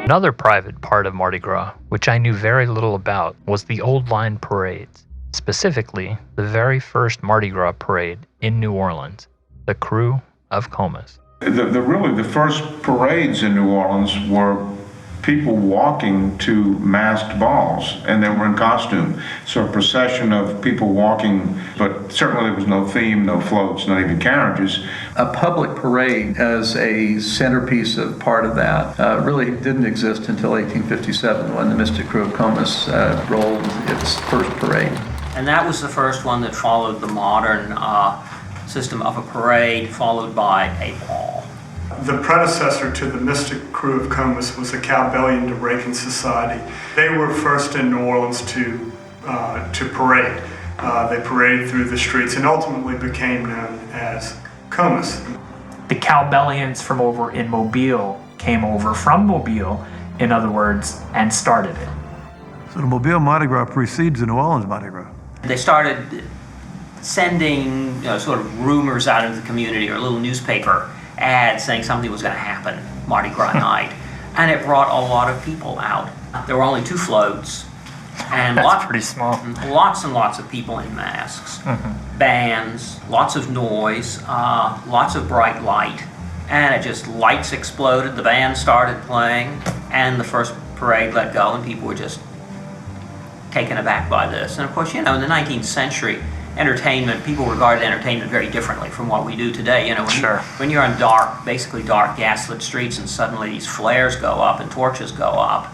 Another private part of Mardi Gras, which I knew very little about, was the Old Line parades, specifically the very first Mardi Gras parade in New Orleans, the Krewe of Comus. Really, the first parades in New Orleans were people walking to masked balls, and they were in costume. So a procession of people walking, but certainly there was no theme, no floats, not even carriages. A public parade as a centerpiece of part of that really didn't exist until 1857 when the Mystic Krewe of Comus rolled its first parade. And that was the first one that followed the modern system of a parade followed by a ball. The predecessor to the Mystic Krewe of Comus was the Cowbellion de Breaking Society. They were first in New Orleans to parade. They paraded through the streets and ultimately became known as Comus. The Cowbellions from over in Mobile came over from Mobile, in other words, and started it. So the Mobile Mardi Gras precedes the New Orleans Mardi Gras. They started sending sort of rumors out into the community, or a little newspaper ad saying something was going to happen Mardi Gras night, and it brought a lot of people out. There were only 2 floats, and Pretty small. lots and lots of people in masks, bands, lots of noise, lots of bright light, and lights exploded, the band started playing, and the first parade let go, and people were just taken aback by this. And of course, in the 19th century, people regarded entertainment very differently from what we do today. When you're on basically dark gaslit streets, and suddenly these flares go up and torches go up,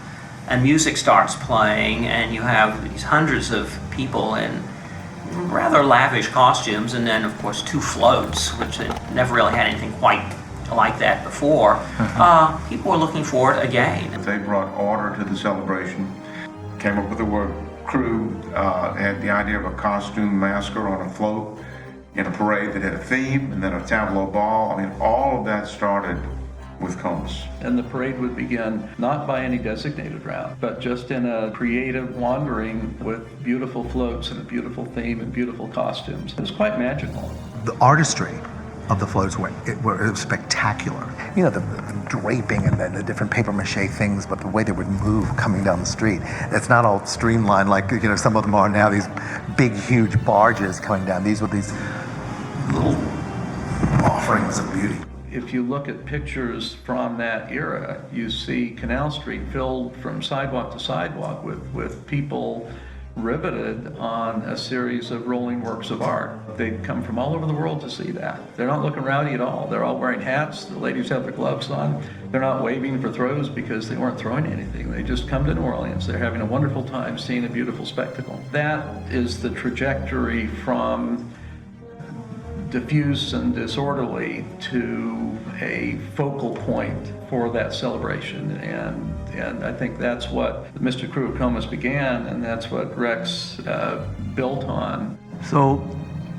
and music starts playing, and you have these hundreds of people in rather lavish costumes, and then of course 2 floats, which they never really had anything quite like that before. People were looking for it again. They brought order to the celebration, came up with the word Krewe, had the idea of a costume masker on a float in a parade that had a theme, and then a tableau ball. I mean, all of that started with Comus. And the parade would begin not by any designated route, but just in a creative wandering with beautiful floats and a beautiful theme and beautiful costumes. It was quite magical. The artistry of the floats were spectacular. The draping and the different paper mache things, but the way they would move coming down the street. It's not all streamlined like some of them are now, these big, huge barges coming down. These were these little offerings of beauty. If you look at pictures from that era, you see Canal Street filled from sidewalk to sidewalk with people riveted on a series of rolling works of art. They'd come from all over the world to see that. They're not looking rowdy at all. They're all wearing hats. The ladies have their gloves on. They're not waving for throws because they weren't throwing anything. They just come to New Orleans. They're having a wonderful time seeing a beautiful spectacle. That is the trajectory from diffuse and disorderly to a focal point for that celebration, and I think that's what the Mystic Krewe of Comus began, and that's what Rex built on. So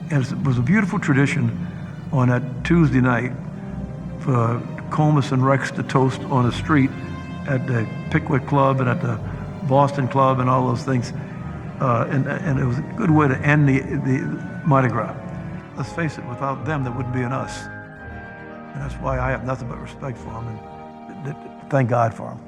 it was a beautiful tradition on that Tuesday night for Comus and Rex to toast on the street at the Pickwick Club and at the Boston Club and all those things, and it was a good way to end the Mardi Gras. Let's face it, without them, there wouldn't be an us. And that's why I have nothing but respect for them, and thank God for them.